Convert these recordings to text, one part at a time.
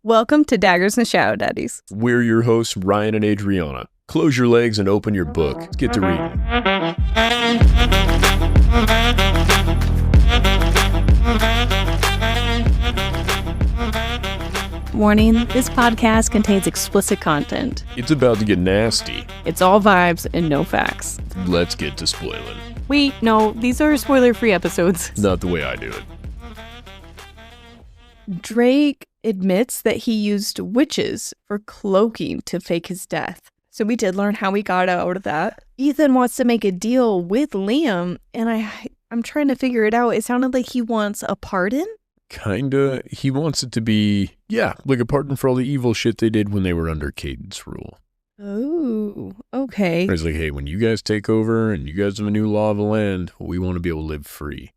Welcome to Daggers and Shadow Daddies. We're your hosts, Ryan and Adriana. Close your legs and open your book. Let's get to reading. Warning, this podcast contains explicit content. It's about to get nasty. It's all vibes and no facts. Let's get to spoiling. Wait, no, these are spoiler-free episodes. Not the way I do it. Drake admits that he used witches for cloaking to fake his death. So we did learn how he got out of that. Ethan wants to make a deal with Liam, and I'm trying to figure it out. It sounded like he wants a pardon? Kinda. He wants it to be, like a pardon for all the evil shit they did when they were under Kaden's rule. Oh, okay. It's like, hey, when you guys take over and you guys have a new law of the land, we want to be able to live free.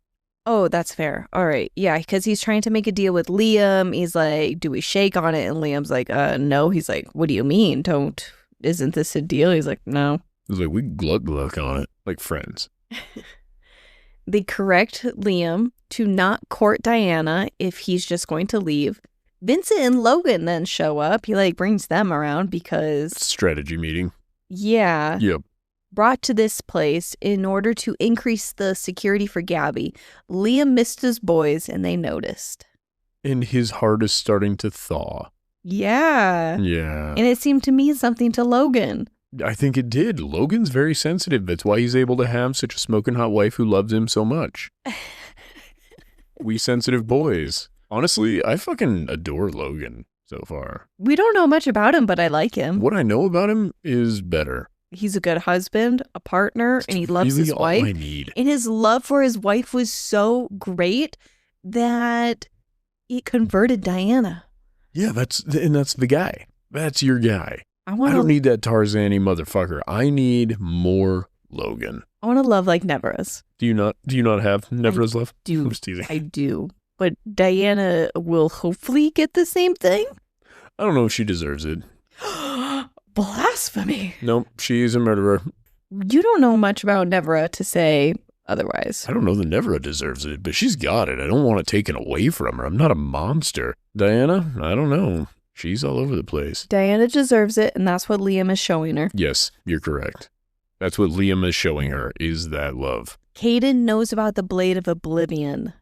Oh, that's fair. All right. Yeah, because he's trying to make a deal with Liam. He's like, do we shake on it? And Liam's like, no. He's like, what do you mean? Isn't this a deal? He's like, no. He's like, we gluck on it, like friends. They correct Liam to not court Dianna if he's just going to leave. Vincent and Logan then show up. He brings them around because... Strategy meeting. Yeah. Yep. Brought to this place in order to increase the security for Gabby. Liam missed his boys and they noticed. And his heart is starting to thaw. Yeah. Yeah. And it seemed to mean something to Logan. I think it did. Logan's very sensitive. That's why he's able to have such a smoking hot wife who loves him so much. We sensitive boys. Honestly, I fucking adore Logan so far. We don't know much about him, but I like him. What I know about him is better. He's a good husband, a partner, and he loves really his wife. all I need. And his love for his wife was so great that it converted Dianna. Yeah, that's the guy. That's your guy. I don't need that Tarzan-y motherfucker. I need more Logan. I want to love like Nevra's. Do you not have Nevra's love? I'm just teasing. I do. But Dianna will hopefully get the same thing. I don't know if she deserves it. Blasphemy. Nope, she's a murderer. You don't know much about Nevra to say otherwise. I don't know that Nevra deserves it, but she's got it. I don't want it taken away from her. I'm not a monster. Dianna, I don't know. She's all over the place. Dianna deserves it, and that's what Liam is showing her. Yes, you're correct. That's what Liam is showing her, is that love. Kaden knows about the Blade of Oblivion,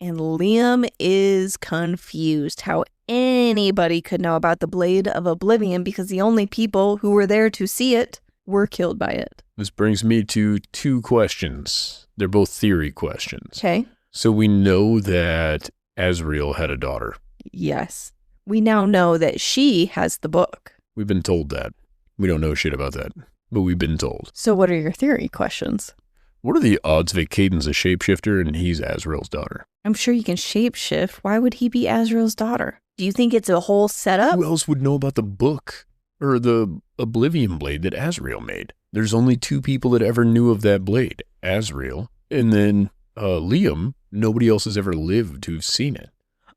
and Liam is confused how anybody could know about the Blade of Oblivion because the only people who were there to see it were killed by it. This brings me to two questions. They're both theory questions. Okay. So we know that Azrael had a daughter. Yes. We now know that she has the book. We've been told that. We don't know shit about that, but we've been told. So what are your theory questions? What are the odds that Kaden's a shapeshifter and he's Azrael's daughter? I'm sure you can shapeshift. Why would he be Azrael's daughter? Do you think it's a whole setup? Who else would know about the book or the Oblivion blade that Azrael made? There's only two people that ever knew of that blade, Azrael, and then Liam. Nobody else has ever lived to have seen it.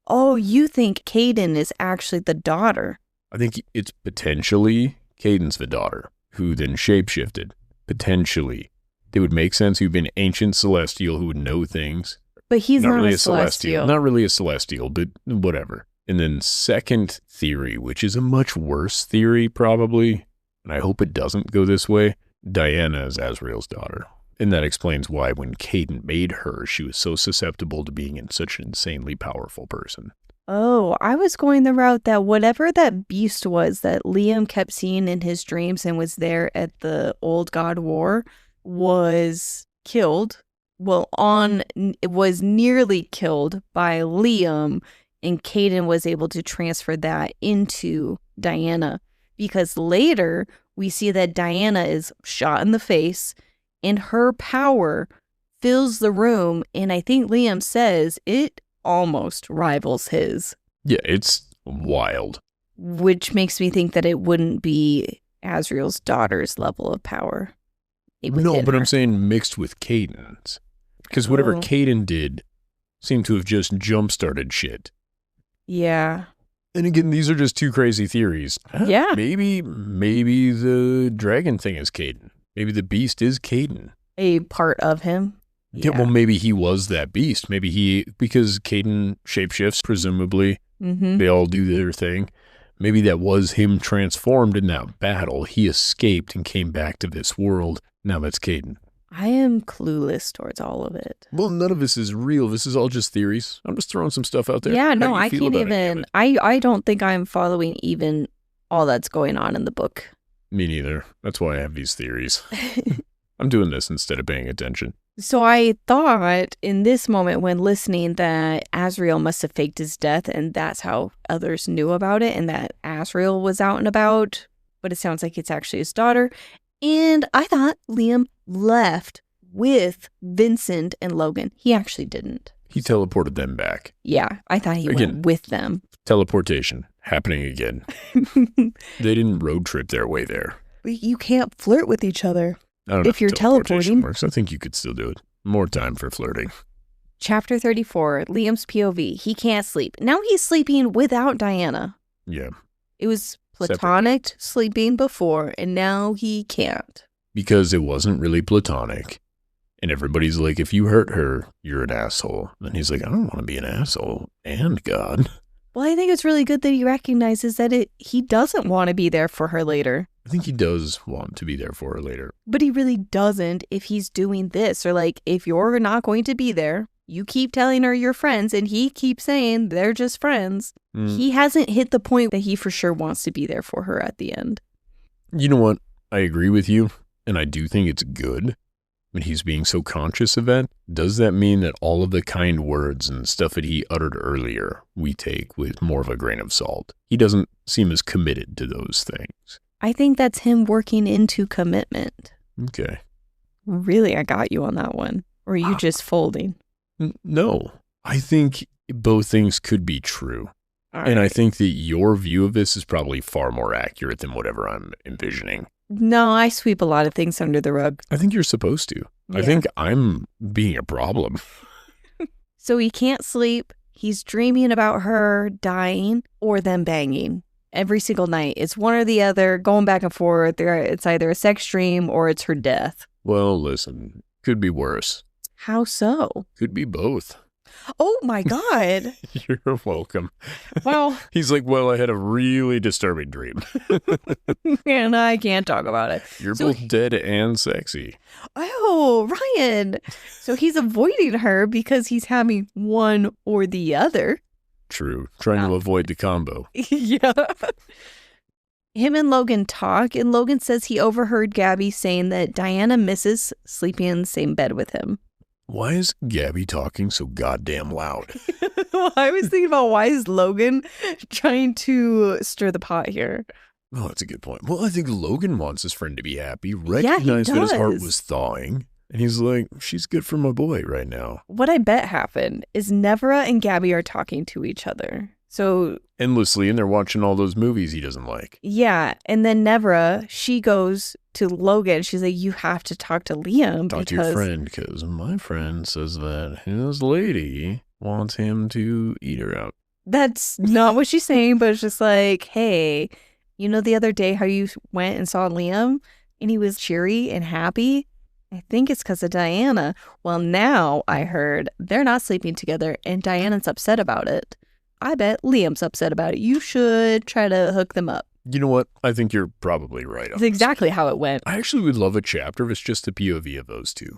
Oh, you think Kaden is actually the daughter? I think it's potentially Kaden's the daughter, who then shapeshifted. Potentially. They would make sense. He'd been ancient celestial who would know things. But he's not really a celestial. Not really a celestial, but whatever. And then second theory, which is a much worse theory probably, and I hope it doesn't go this way, Dianna is Azrael's daughter. And that explains why when Kaden made her, she was so susceptible to being such an insanely powerful person. Oh, I was going the route that whatever that beast was that Liam kept seeing in his dreams and was there at the Old God War was killed. Well, it was nearly killed by Liam, and Kaden was able to transfer that into Dianna. Because later, we see that Dianna is shot in the face, and her power fills the room, and I think Liam says it almost rivals his. Yeah, it's wild. Which makes me think that it wouldn't be Azrael's daughter's level of power. No, but I'm saying mixed with Kaden's. Because whatever Kaden did seemed to have just jump-started shit. Yeah. And again, these are just two crazy theories. Yeah. Maybe the dragon thing is Kaden. Maybe the beast is Kaden. A part of him. Yeah, well, maybe he was that beast. Maybe because Kaden shapeshifts, presumably, Mm-hmm. They all do their thing. Maybe that was him transformed in that battle. He escaped and came back to this world. Now that's Kaden. I am clueless towards all of it. Well, none of this is real. This is all just theories. I'm just throwing some stuff out there. Yeah, no, I I can't even. I don't think I'm following even all that's going on in the book. Me neither. That's why I have these theories. I'm doing this instead of paying attention. So I thought in this moment when listening that Azrael must have faked his death and that's how others knew about it and that Azrael was out and about, but it sounds like it's actually his daughter. And I thought Liam left with Vincent and Logan. He actually didn't. He teleported them back. Yeah, I thought he went with them. Teleportation happening again. They didn't road trip their way there. You can't flirt with each other. I don't know if you're teleporting. Works. I think you could still do it. More time for flirting. Chapter 34, Liam's POV. He can't sleep. Now he's sleeping without Dianna. Yeah. It was platonic sleeping before, and now he can't. Because it wasn't really platonic. And everybody's like, if you hurt her, you're an asshole. And he's like, I don't want to be an asshole. And God. Well, I think it's really good that he recognizes that he doesn't want to be there for her later. I think he does want to be there for her later. But he really doesn't if he's doing this. Or like, if you're not going to be there, you keep telling her you're friends, and he keeps saying they're just friends. He hasn't hit the point that he for sure wants to be there for her at the end. You know what? I agree with you, and I do think it's good. When he's being so conscious of that, does that mean that all of the kind words and stuff that he uttered earlier we take with more of a grain of salt? He doesn't seem as committed to those things. I think that's him working into commitment. Okay. Really, I got you on that one. Or are you just folding? No. I think both things could be true. Right. And I think that your view of this is probably far more accurate than whatever I'm envisioning. No, I sweep a lot of things under the rug. I think you're supposed to. Yeah. I think I'm being a problem. So he can't sleep. He's dreaming about her dying or them banging every single night. It's one or the other, going back and forth. It's either a sex dream or it's her death. Well, listen, could be worse. How so? Could be both. Oh my God. You're welcome. Well, he's like, well, I had a really disturbing dream. And I can't talk about it. You're both dead and sexy. Oh, Ryan. So he's avoiding her because he's having one or the other. True. Trying to avoid the combo. Yeah. Him and Logan talk, and Logan says he overheard Gabby saying that Dianna misses sleeping in the same bed with him. Why is Gabby talking so goddamn loud? I was thinking about why is Logan trying to stir the pot here? Oh, that's a good point. Well, I think Logan wants his friend to be happy, recognize that his heart was thawing, and he's like, she's good for my boy right now. What I bet happened is Nevra and Gabby are talking to each other. So endlessly, and they're watching all those movies he doesn't like. Yeah, and then Nevra, she goes to Logan. She's like, you have to talk to Liam. Talk to your friend, because my friend says that his lady wants him to eat her out. That's not what she's saying, but it's just like, hey, you know the other day how you went and saw Liam and he was cheery and happy? I think it's because of Dianna. Well, now I heard they're not sleeping together and Diana's upset about it. I bet Liam's upset about it. You should try to hook them up. You know what? I think you're probably right. That's exactly how it went. I actually would love a chapter if it's just the POV of those two.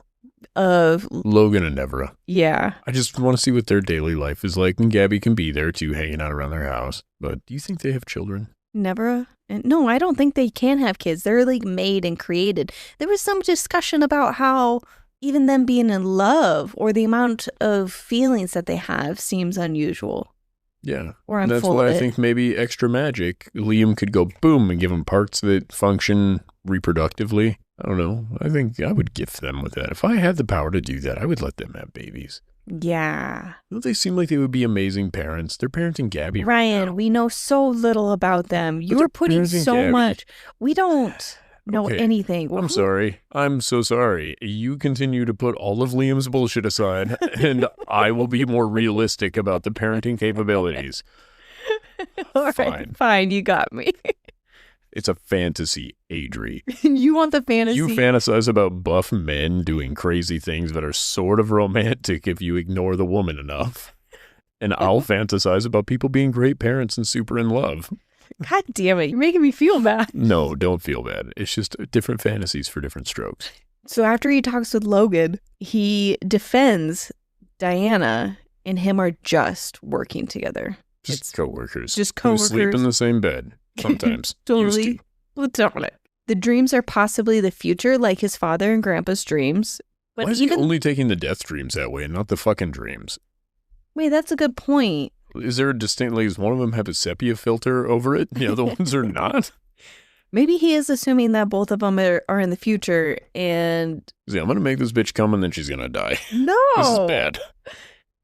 Of Logan and Nevra. Yeah. I just want to see what their daily life is like, and Gabby can be there too, hanging out around their house. But do you think they have children? Nevra? No, I don't think they can have kids. They're like made and created. There was some discussion about how even them being in love or the amount of feelings that they have seems unusual. Yeah. Or I'm that's full why of I it. think maybe extra magic. Liam could go boom and give them parts that function reproductively. I don't know. I think I would gift them with that. If I had the power to do that, I would let them have babies. Yeah. Don't they seem like they would be amazing parents? They're parenting Gabby. Ryan, we know so little about them. You are putting so Gabby. much. We don't know anything. I'm sorry. I'm so sorry. You continue to put all of Liam's bullshit aside, and I will be more realistic about the parenting capabilities. All right, fine. You got me. It's a fantasy, Adri. You want the fantasy? You fantasize about buff men doing crazy things that are sort of romantic if you ignore the woman enough. And I'll fantasize about people being great parents and super in love. God damn it. You're making me feel bad. No, don't feel bad. It's just different fantasies for different strokes. So after he talks with Logan, he defends Dianna and him are just working together. Just coworkers. Just Who coworkers. sleep in the same bed. Sometimes. Totally. The dreams are possibly the future, like his father and grandpa's dreams. But Why is he only taking the death dreams that way and not the fucking dreams? Wait, that's a good point. Is there a distinct, like, does one of them have a sepia filter over it? The other ones are not? Maybe he is assuming that both of them are in the future and... See, I'm going to make this bitch come and then she's going to die. No! This is bad.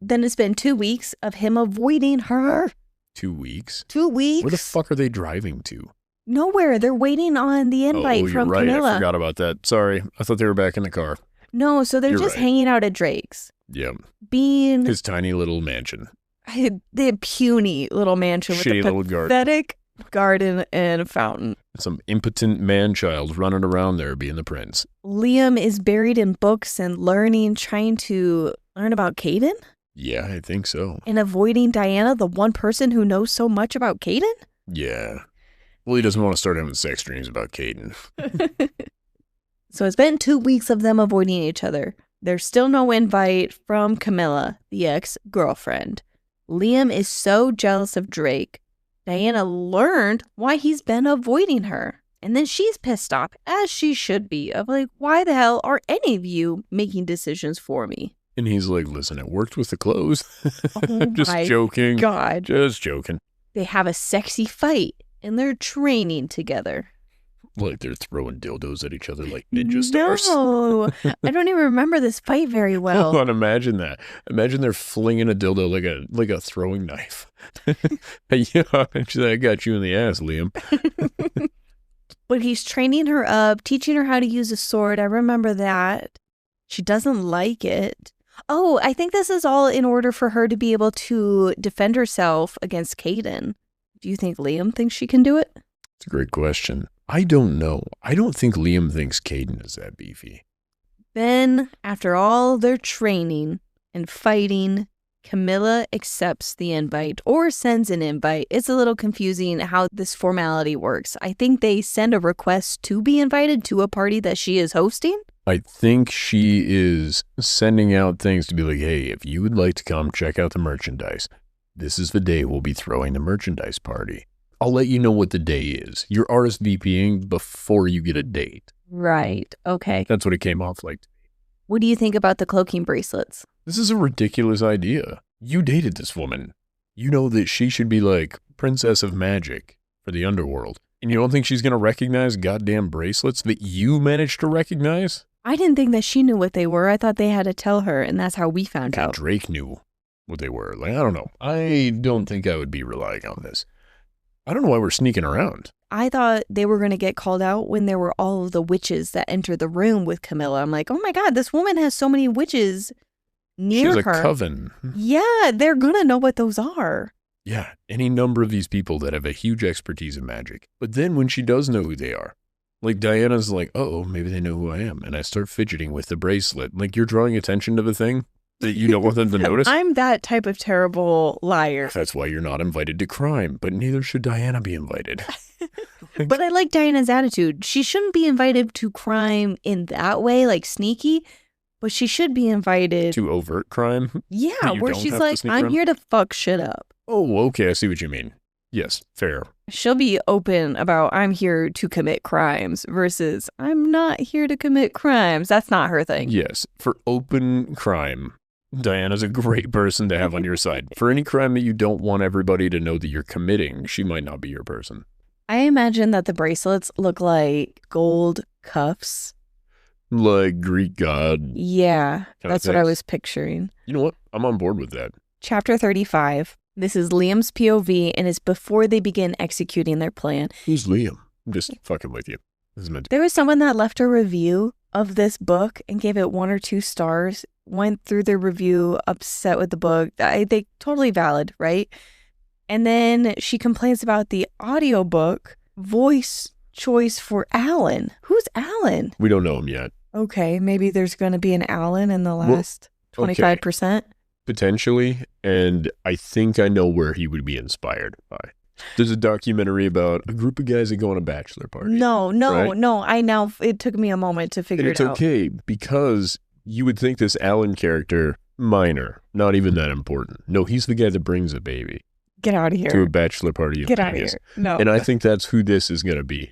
Then it's been 2 weeks of him avoiding her. 2 weeks? 2 weeks? Where the fuck are they driving to? Nowhere. They're waiting on the invite from right. Camilla. I forgot about that. Sorry. I thought they were back in the car. No, so they're just hanging out at Drake's. Yeah. Being... his tiny little mansion. The puny little mansion with a pathetic garden and a fountain. Some impotent man-child running around there being the prince. Liam is buried in books and trying to learn about Kaden? Yeah, I think so. And avoiding Dianna, the one person who knows so much about Kaden? Yeah. Well, he doesn't want to start having sex dreams about Kaden. So it's been 2 weeks of them avoiding each other. There's still no invite from Camilla, the ex-girlfriend. Liam is so jealous of Drake. Dianna learned why he's been avoiding her. And then she's pissed off, as she should be, of like, why the hell are any of you making decisions for me? And he's like, listen, it worked with the clothes. Oh Just joking. God. Just joking. They have a sexy fight, and they're training together. Like they're throwing dildos at each other like ninja stars. No, I don't even remember this fight very well. Hold on, imagine that. Imagine they're flinging a dildo like a throwing knife. Yeah, I got you in the ass, Liam. But he's training her up, teaching her how to use a sword. I remember that. She doesn't like it. Oh, I think this is all in order for her to be able to defend herself against Kaden. Do you think Liam thinks she can do it? It's a great question. I don't know. I don't think Liam thinks Kaden is that beefy. Then, after all their training and fighting, Camilla accepts the invite or sends an invite. It's a little confusing how this formality works. I think they send a request to be invited to a party that she is hosting. I think she is sending out things to be like, hey, if you would like to come check out the merchandise, this is the day we'll be throwing the merchandise party. I'll let you know what the day is. You're RSVPing before you get a date. Right. Okay. That's what it came off like. What do you think about the cloaking bracelets? This is a ridiculous idea. You dated this woman. You know that she should be like princess of magic for the underworld. And you don't think she's going to recognize goddamn bracelets that you managed to recognize? I didn't think that she knew what they were. I thought they had to tell her, and that's how we found out. Drake knew what they were. Like, I don't know. I don't think I would be relying on this. I don't know why we're sneaking around. I thought they were going to get called out when there were all of the witches that entered the room with Camilla. I'm like, oh my God, this woman has so many witches near her. She has a coven. Yeah, they're going to know what those are. Yeah, any number of these people that have a huge expertise in magic. But then when she does know who they are, like Diana's like, oh, maybe they know who I am. And I start fidgeting with the bracelet. Like you're drawing attention to the thing that you don't want them to notice. I'm that type of terrible liar. That's why you're not invited to crime, but neither should Dianna be invited. But I like Diana's attitude. She shouldn't be invited to crime in that way, like sneaky, but she should be invited to overt crime? Yeah, where she's like, I'm here to fuck shit up. Oh, okay, I see what you mean. Yes, fair. She'll be open about, I'm here to commit crimes versus, I'm not here to commit crimes. That's not her thing. Yes, for open crime, Diana's a great person to have on your side. For any crime that you don't want everybody to know that you're committing, she might not be your person. I imagine that the bracelets look like gold cuffs. Like Greek god. Yeah, that's what I was picturing. You know what? I'm on board with that. Chapter 35. This is Liam's POV and is before they begin executing their plan. Who's Liam? I'm just fucking with you. This is meant to... There was someone that left a review of this book and gave it 1 or 2 stars, went through the review upset with the book. They totally valid, right? And then she complains about the audiobook voice choice for Alan. Who's Alan? We don't know him yet. Okay, maybe there's going to be an Alan in the last 25%. Potentially, and I think I know where he would be inspired by. There's a documentary about a group of guys that go on a bachelor party. No. Right? It took me a moment to figure it out. It's okay, because you would think this Alan character, minor, not even that important. No, he's the guy that brings a baby. Get out of here. To a bachelor party. Get out of here. No. And I think that's who this is going to be.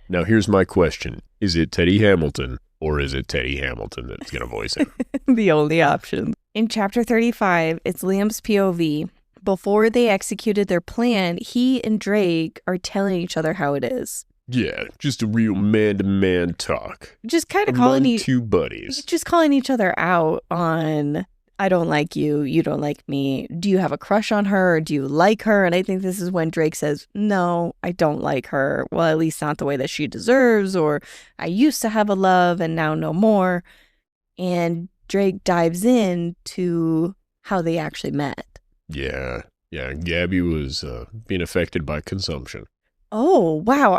Now, here's my question. Is it Teddy Hamilton, or is it Teddy Hamilton that's going to voice him? The only option. In chapter 35, it's Liam's POV. Before they executed their plan, he and Drake are telling each other how it is. Yeah, just a real man-to-man talk. Just kind of calling two buddies. Just calling each other out on, I don't like you, you don't like me. Do you have a crush on her, or do you like her? And I think this is when Drake says, no, I don't like her. Well, at least not the way that she deserves, or I used to have a love and now no more. And Drake dives in how they actually met. Yeah, Gabby was being affected by consumption. Oh, wow,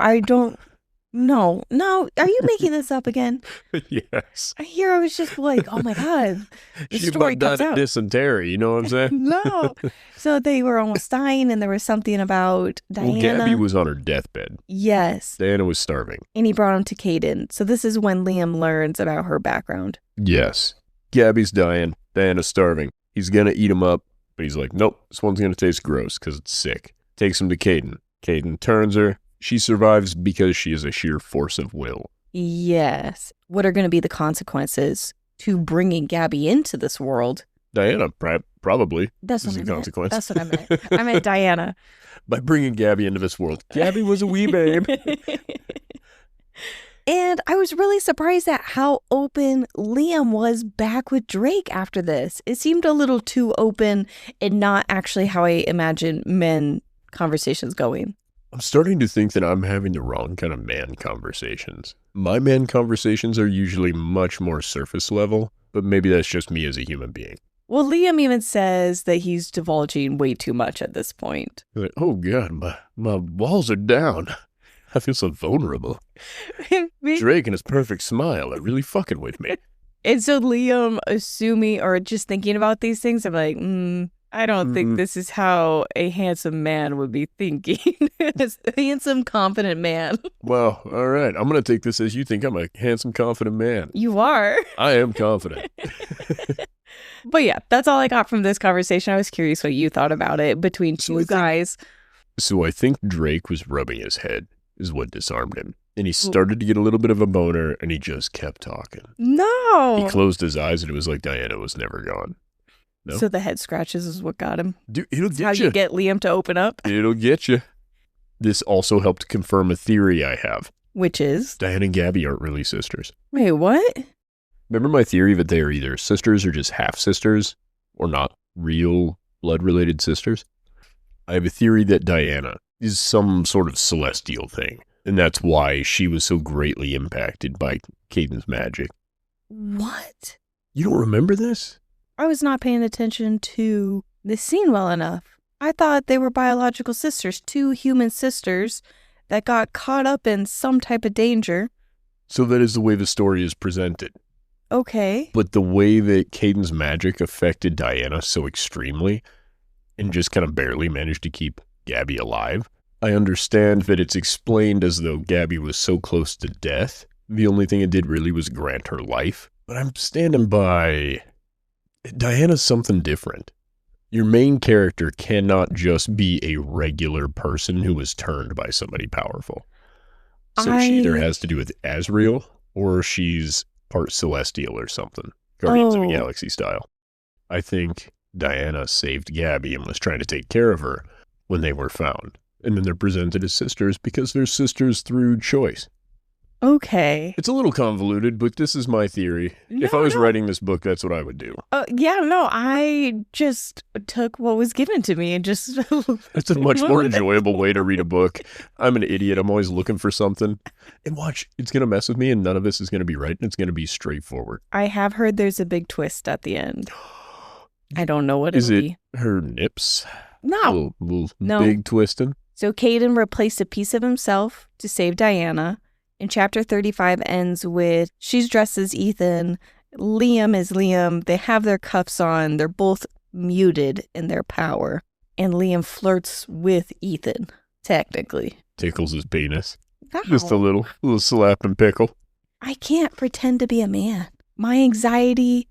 No. Are you making this up again? Yes. I was just like, oh my God. The she story about comes died out. of dysentery, you know what I'm saying? No. So they were almost dying, and there was something about Dianna. Well, Gabby was on her deathbed. Yes. Dianna was starving. And he brought him to Kaden. So this is when Liam learns about her background. Yes. Gabby's dying. Diana's starving. He's going to eat him up, but he's like, nope, this one's going to taste gross because it's sick. Takes him to Kaden. Kaden turns her. She survives because she is a sheer force of will. Yes. What are going to be the consequences to bringing Gabby into this world? Dianna, probably. That's what I meant. Consequence. That's what I meant. I meant Dianna. By bringing Gabby into this world. Gabby was a wee babe. And I was really surprised at how open Liam was back with Drake after this. It seemed a little too open and not actually how I imagine men conversations going. I'm starting to think that I'm having the wrong kind of man conversations. My man conversations are usually much more surface level, but maybe that's just me as a human being. Well, Liam even says that he's divulging way too much at this point. Like, oh God, my walls are down. I feel so vulnerable. Drake and his perfect smile are really fucking with me. And so Liam assuming or just thinking about these things, I'm like, I don't think this is how a handsome man would be thinking. A handsome, confident man. Well, all right. I'm going to take this as you think I'm a handsome, confident man. You are. I am confident. But yeah, that's all I got from this conversation. I was curious what you thought about it between two guys. So I think Drake was rubbing his head is what disarmed him. And he started to get a little bit of a boner, and he just kept talking. No. He closed his eyes, and it was like Diana was never gone. No? So the head scratches is what got him. Dude, it'll get you. How you get Liam to open up. It'll get you. This also helped confirm a theory I have. Which is? Diana and Gabby aren't really sisters. Wait, what? Remember my theory that they are either sisters or just half-sisters, or not real blood-related sisters? I have a theory that Diana is some sort of celestial thing, and that's why she was so greatly impacted by Kaden's magic. What? You don't remember this? I was not paying attention to this scene well enough. I thought they were biological sisters, two human sisters that got caught up in some type of danger. So that is the way the story is presented. Okay. But the way that Kaden's magic affected Diana so extremely and just kind of barely managed to keep Gabby alive, I understand that it's explained as though Gabby was so close to death. The only thing it did really was grant her life. But I'm standing by... Diana's something different. Your main character cannot just be a regular person who was turned by somebody powerful. So she either has to do with Azrael or she's part celestial or something. Guardians of the Galaxy style. I think Diana saved Gabby and was trying to take care of her when they were found. And then they're presented as sisters because they're sisters through choice. Okay. It's a little convoluted, but this is my theory. If I was writing this book, that's what I would do. I just took what was given to me and just... It's a much more enjoyable way to read a book. I'm an idiot. I'm always looking for something. And watch, it's going to mess with me and none of this is going to be right and it's going to be straightforward. I have heard there's a big twist at the end. I don't know what it'll be. Is it her nips? No. No. Big twisting? So Kaden replaced a piece of himself to save Diana. And chapter 35 ends with she's dressed as Ethan. Liam is Liam. They have their cuffs on. They're both muted in their power. And Liam flirts with Ethan, technically. Tickles his penis. Ow. Just a little slap and pickle. I can't pretend to be a man. My anxiety,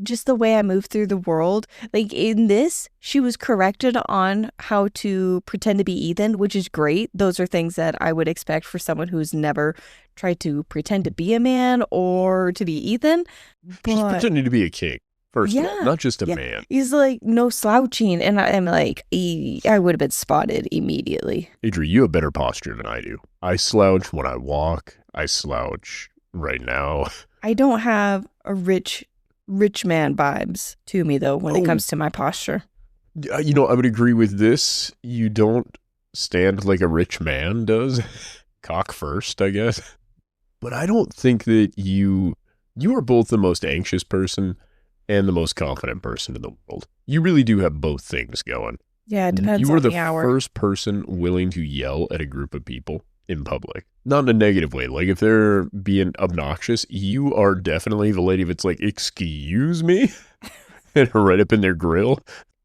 just the way I move through the world. Like in this, she was corrected on how to pretend to be Ethan, which is great. Those are things that I would expect for someone who's never tried to pretend to be a man or to be Ethan. She's pretending to be a king. First of all, not just a man. He's like, no slouching. And I'm like, I would have been spotted immediately. Adri, you have better posture than I do. I slouch when I walk. I slouch right now. I don't have a rich man vibes to me, though, when it comes to my posture. I would agree with this. You don't stand like a rich man does. Cock first, I guess. But I don't think that you are both the most anxious person and the most confident person in the world. You really do have both things going. Yeah, it depends on the hour. You are the first person willing to yell at a group of people in public. Not in a negative way. Like, if they're being obnoxious, you are definitely the lady that's like, excuse me? And right up in their grill.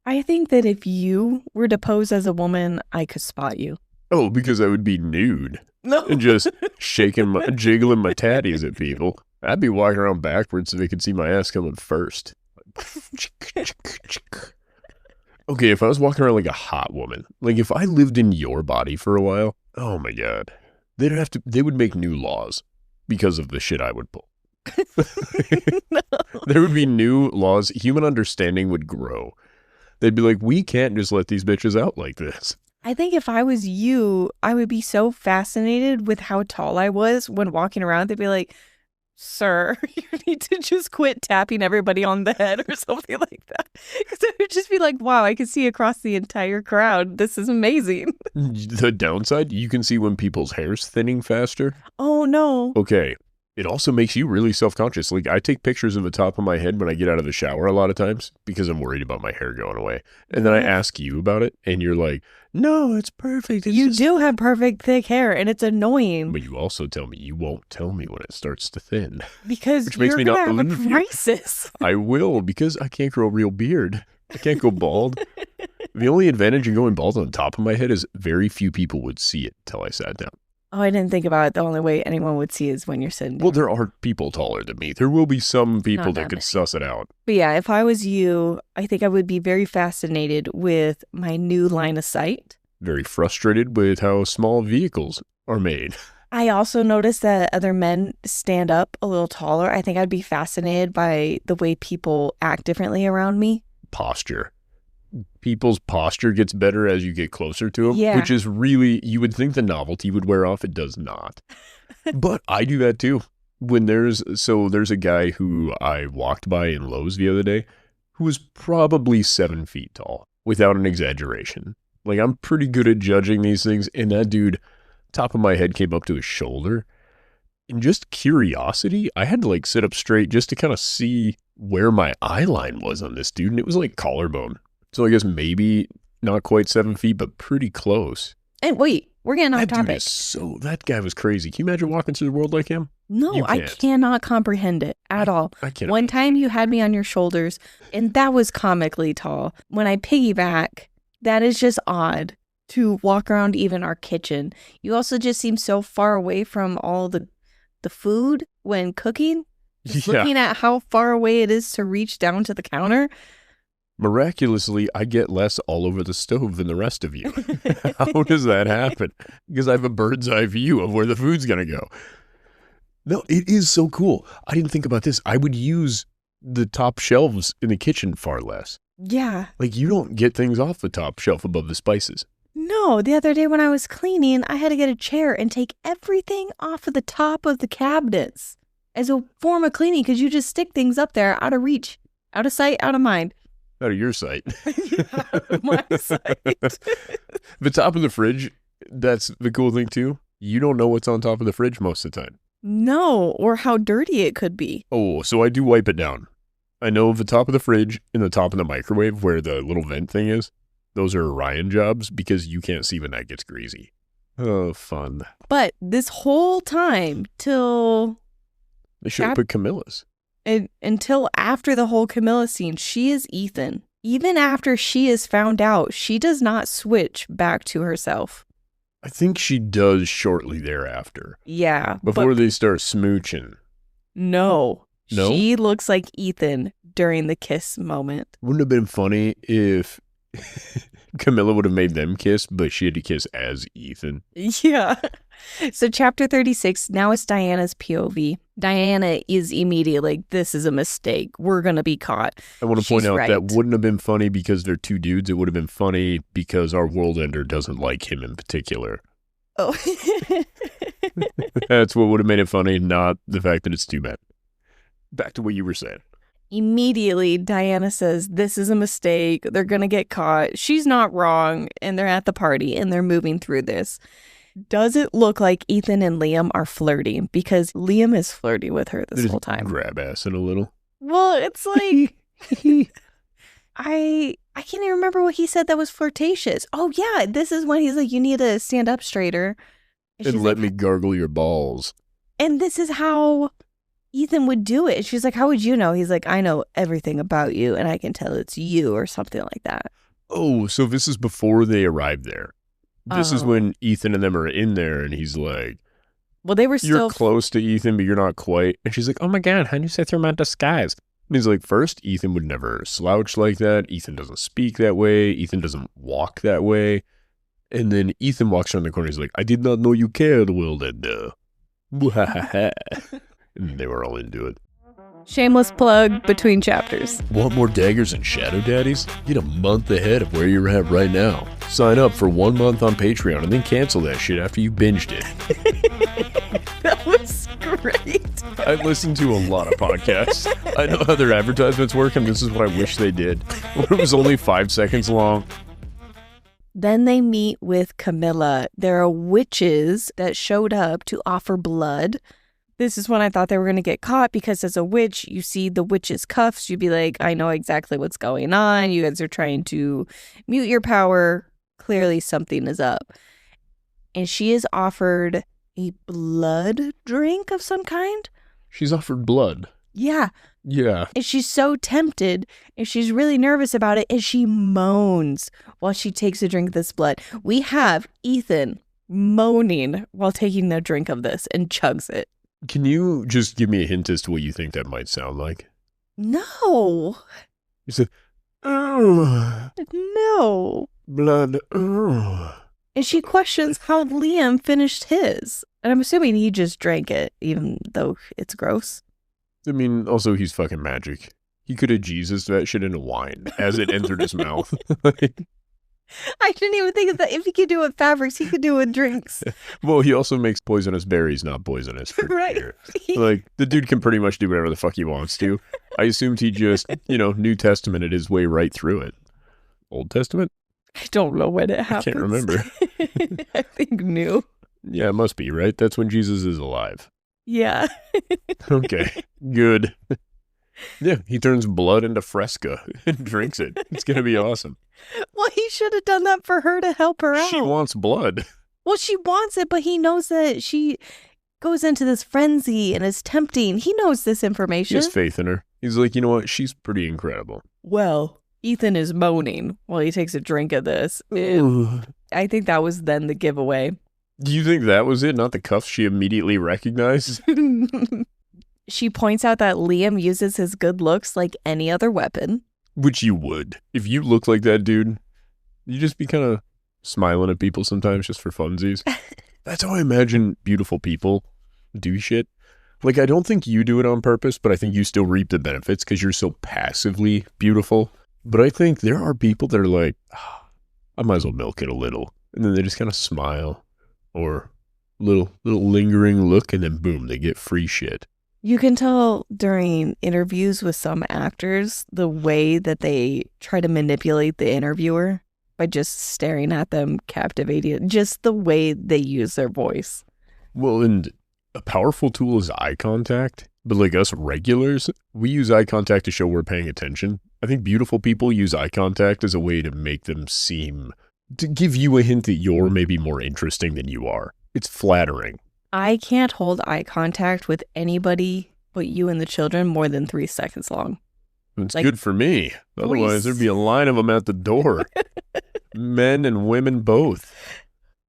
I think that if you were to pose as a woman, I could spot you. Oh, because I would be nude. No. And just jiggling my tatties at people. I'd be walking around backwards so they could see my ass coming first. Okay, if I was walking around like a hot woman, like if I lived in your body for a while, oh my God, they would make new laws because of the shit I would pull. No. There would be new laws. Human understanding would grow. They'd be like, we can't just let these bitches out like this. I think if I was you, I would be so fascinated with how tall I was when walking around. They'd be like, sir, you need to just quit tapping everybody on the head or something like that. Because I would just be like, wow, I can see across the entire crowd. This is amazing. The downside, you can see when people's hair's thinning faster. Oh, no. Okay. It also makes you really self-conscious. Like, I take pictures of the top of my head when I get out of the shower a lot of times because I'm worried about my hair going away. And then I ask you about it, and you're like, no, it's perfect. You do have perfect thick hair, and it's annoying. But you also tell me you won't tell me when it starts to thin. Because which makes me not have a crisis. I will, because I can't grow a real beard. I can't go bald. The only advantage in going bald on the top of my head is very few people would see it until I sat down. Oh, I didn't think about it. The only way anyone would see is when you're sitting down. Well, there are people taller than me. There will be some people that could suss it out. But yeah, if I was you, I think I would be very fascinated with my new line of sight. Very frustrated with how small vehicles are made. I also noticed that other men stand up a little taller. I think I'd be fascinated by the way people act differently around me. Posture. People's posture gets better as you get closer to them, which is really, you would think the novelty would wear off. It does not. But I do that too. When there's a guy who I walked by in Lowe's the other day who was probably 7 feet tall, without an exaggeration. Like, I'm pretty good at judging these things. And that dude, top of my head came up to his shoulder. And just curiosity, I had to like sit up straight just to kind of see where my eye line was on this dude. And it was like collarbone. So I guess maybe not quite 7 feet, but pretty close. And wait, we're getting off topic. That guy was crazy. Can you imagine walking through the world like him? No, I cannot comprehend it at all. I can't. One time you had me on your shoulders, and that was comically tall. When I piggyback, that is just odd to walk around even our kitchen. You also just seem so far away from all the food when cooking. Just looking at how far away it is to reach down to the counter. Miraculously, I get less all over the stove than the rest of you. How does that happen? Because I have a bird's eye view of where the food's going to go. No, it is so cool. I didn't think about this. I would use the top shelves in the kitchen far less. Yeah. Like, you don't get things off the top shelf above the spices. No, the other day when I was cleaning, I had to get a chair and take everything off of the top of the cabinets as a form of cleaning because you just stick things up there out of reach, out of sight, out of mind. Out of your sight. Out of my sight. The top of the fridge, that's the cool thing too. You don't know what's on top of the fridge most of the time. No, or how dirty it could be. Oh, so I do wipe it down. I know the top of the fridge and the top of the microwave where the little vent thing is. Those are Ryan jobs because you can't see when that gets greasy. Oh, fun. But this whole time till... They should have put Camilla's. And until after the whole Camilla scene, she is Ethan. Even after she is found out, she does not switch back to herself. I think she does shortly thereafter. Yeah. Before they start smooching. No. No? She looks like Ethan during the kiss moment. Wouldn't it have been funny if Camilla would have made them kiss, but she had to kiss as Ethan? Yeah. So chapter 36, now it's Diana's POV. Diana is immediately like, this is a mistake. We're going to be caught. I want to point out right. that wouldn't have been funny because they're two dudes. It would have been funny because our world ender doesn't like him in particular. Oh. That's what would have made it funny, not the fact that it's two men. Back to what you were saying. Immediately, Diana says, this is a mistake. They're going to get caught. She's not wrong. And they're at the party and they're moving through this. Does it look like Ethan and Liam are flirting? Because Liam is flirty with her this whole time. Grab assing a little. Well, it's like, I can't even remember what he said that was flirtatious. Oh, yeah. This is when he's like, you need to stand up straighter. And let me gargle your balls. And this is how Ethan would do it. She's like, how would you know? He's like, I know everything about you and I can tell it's you or something like that. Oh, so this is before they arrived there. This is when Ethan and them are in there and he's like, well, they were still... You're close to Ethan, but you're not quite. And she's like, oh my God, how do you say through my disguise? And he's like, first, Ethan would never slouch like that. Ethan doesn't speak that way. Ethan doesn't walk that way. And then Ethan walks around the corner. He's like, I did not know you cared, Will. And they were all into it. Shameless plug between chapters. Want more daggers and shadow daddies? Get a month ahead of where you're at right now. Sign up for 1 month on Patreon and then cancel that shit after you binged it. That was great. I listen to a lot of podcasts. I know how their advertisements work, and this is what I wish they did. It was only 5 seconds long. Then they meet with Camilla. There are witches that showed up to offer blood. This is when I thought they were going to get caught because as a witch, you see the witch's cuffs. You'd be like, I know exactly what's going on. You guys are trying to mute your power. Clearly something is up. And she is offered a blood drink of some kind. She's offered blood. Yeah. Yeah. And she's so tempted and she's really nervous about it. And she moans while she takes a drink of this blood. We have Ethan moaning while taking a drink of this and chugs it. Can you just give me a hint as to what you think that might sound like? No. You said, oh. No. Blood. Oh. And she questions how Liam finished his. And I'm assuming he just drank it, even though it's gross. I mean, also, he's fucking magic. He could have Jesus that shit into wine as it entered his mouth. I didn't even think of that. If he could do it with fabrics, he could do it with drinks. Well, he also makes poisonous berries not poisonous. Right. Like, the dude can pretty much do whatever the fuck he wants to. I assumed he just, New Testamented his way right through it. Old Testament? I don't know when it happens. I can't remember. I think new. Yeah, it must be, right? That's when Jesus is alive. Yeah. Okay, good. Yeah, he turns blood into Fresca and drinks it. It's going to be awesome. Well, he should have done that for her to help her out. She wants blood. Well, she wants it, but he knows that she goes into this frenzy and is tempting. He knows this information. He has faith in her. He's like, you know what? She's pretty incredible. Well, Ethan is moaning while he takes a drink of this. I think that was then the giveaway. Do you think that was it? Not the cuffs she immediately recognized? She points out that Liam uses his good looks like any other weapon. Which you would. If you look like that dude, you just be kind of smiling at people sometimes just for funsies. That's how I imagine beautiful people do shit. Like, I don't think you do it on purpose, but I think you still reap the benefits because you're so passively beautiful. But I think there are people that are like, I might as well milk it a little. And then they just kind of smile or little lingering look, and then boom, they get free shit. You can tell during interviews with some actors the way that they try to manipulate the interviewer by just staring at them, captivating, just the way they use their voice. Well, and a powerful tool is eye contact. But like us regulars, we use eye contact to show we're paying attention. I think beautiful people use eye contact as a way to make them seem, to give you a hint that you're maybe more interesting than you are. It's flattering. I can't hold eye contact with anybody But you and the children, more than 3 seconds long. It's good for me. Otherwise, there'd be a line of them at the door. Men and women both.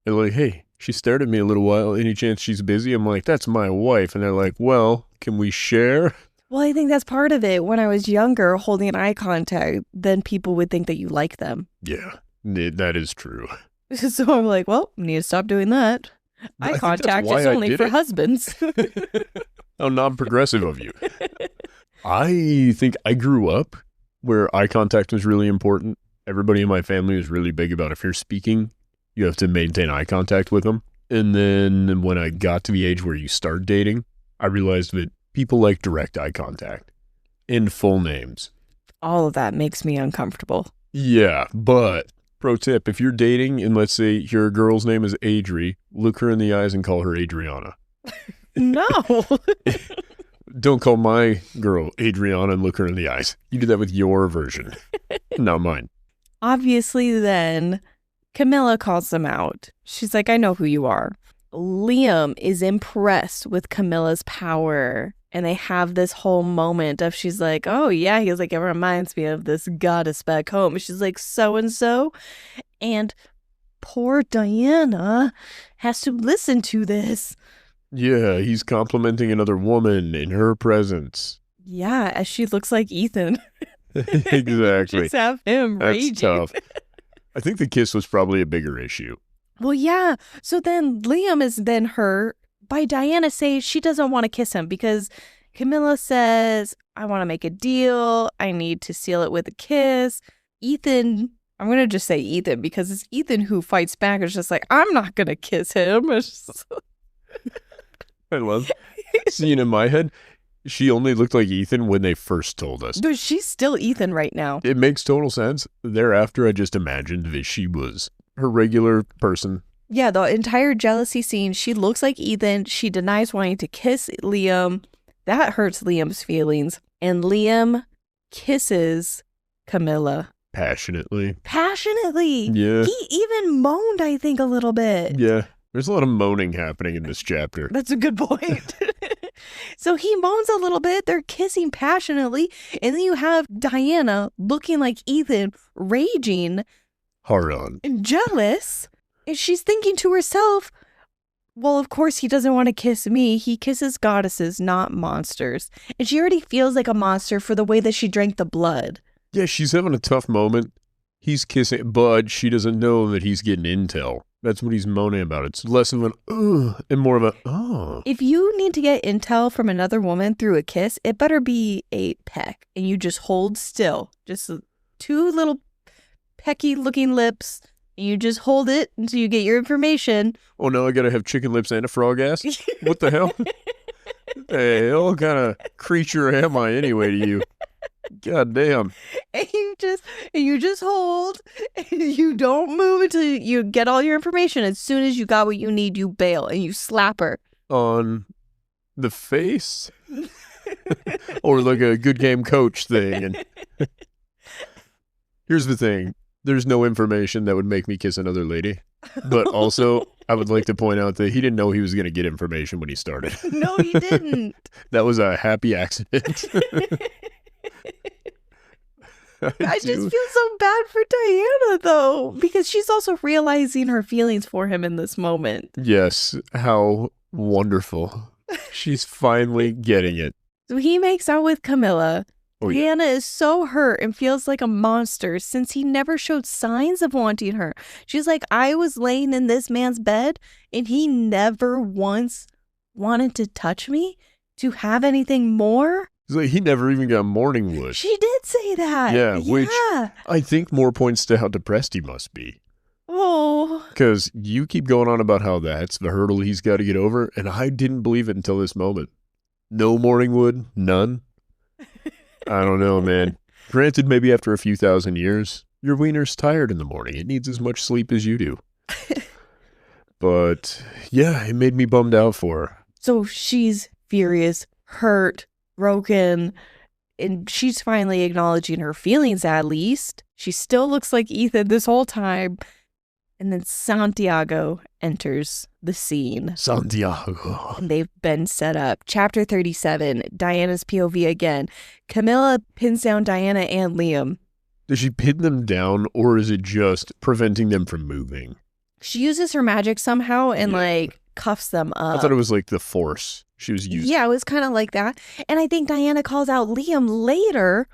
They're like, hey, she stared at me a little while. Any chance she's busy? I'm like, that's my wife. And they're like, well, can we share? Well, I think that's part of it. When I was younger, holding an eye contact, then people would think that you like them. Yeah, that is true. So I'm like, well, need to stop doing that. Eye contact is only for husbands. How non-progressive of you. I think I grew up where eye contact was really important. Everybody in my family was really big about if you're speaking, you have to maintain eye contact with them. And then when I got to the age where you start dating, I realized that people like direct eye contact and full names. All of that makes me uncomfortable. Yeah, but pro tip, if you're dating and let's say your girl's name is Adri, look her in the eyes and call her Adriana. No. Don't call my girl Adriana and look her in the eyes. You do that with your version, not mine. Obviously, then, Camilla calls them out. She's like, I know who you are. Liam is impressed with Camilla's power. And they have this whole moment of she's like, oh, yeah. He's like, it reminds me of this goddess back home. She's like, so-and-so. And poor Dianna has to listen to this. Yeah, he's complimenting another woman in her presence. Yeah, as she looks like Ethan. Exactly. Just have him raging. That's tough. I think the kiss was probably a bigger issue. Well, yeah. So then Liam is then hurt by Dianna saying she doesn't want to kiss him because Camilla says, I want to make a deal. I need to seal it with a kiss. Ethan, I'm going to just say Ethan because it's Ethan who fights back. It's just like, I'm not going to kiss him. I love seeing in my head, she only looked like Ethan when they first told us. Dude, she's still Ethan right now. It makes total sense. Thereafter, I just imagined that she was her regular person. Yeah, the entire jealousy scene, she looks like Ethan. She denies wanting to kiss Liam. That hurts Liam's feelings. And Liam kisses Camilla. Passionately. Yeah. He even moaned, I think, a little bit. Yeah. There's a lot of moaning happening in this chapter. That's a good point. So he moans a little bit. They're kissing passionately. And then you have Dianna looking like Ethan, raging. Hard on. And jealous. And she's thinking to herself, well, of course he doesn't want to kiss me. He kisses goddesses, not monsters. And she already feels like a monster for the way that she drank the blood. Yeah, she's having a tough moment. He's kissing, but she doesn't know that he's getting intel. That's what he's moaning about. It's less of an and more of a If you need to get intel from another woman through a kiss, it better be a peck. And you just hold still. Just 2 little pecky looking lips. And you just hold it until you get your information. Oh, no, I gotta have chicken lips and a frog ass? What the hell? Hey, what kind of creature am I anyway to you? God damn. And you just hold, and you don't move until you get all your information. As soon as you got what you need, you bail, and you slap her. On the face? Or like a good game coach thing. And here's the thing. There's no information that would make me kiss another lady. But also, I would like to point out that he didn't know he was going to get information when he started. No, he didn't. That was a happy accident. I just feel so bad for Dianna, though, because she's also realizing her feelings for him in this moment. Yes, how wonderful. She's finally getting it. So he makes out with Camilla. Oh, yeah. Dianna is so hurt and feels like a monster since he never showed signs of wanting her. She's like, I was laying in this man's bed and he never once wanted to touch me, to have anything more. He's like, he never even got morning wood. She did say that. Yeah, which I think more points to how depressed he must be. Oh. Because you keep going on about how that's the hurdle he's got to get over, and I didn't believe it until this moment. No morning wood, none. I don't know, man. Granted, maybe after a few thousand years, your wiener's tired in the morning. It needs as much sleep as you do. But, yeah, it made me bummed out for her. So she's furious, hurt, broken, and she's finally acknowledging her feelings, at least. She still looks like Ethan this whole time. And then Santiago enters the scene. Santiago. And they've been set up. Chapter 37, Diana's POV again. Camilla pins down Diana and Liam. Does she pin them down, or is it just preventing them from moving? She uses her magic somehow and like cuffs them up. I thought it was like the force she was using. Yeah, it was kind of like that. And I think Diana calls out Liam later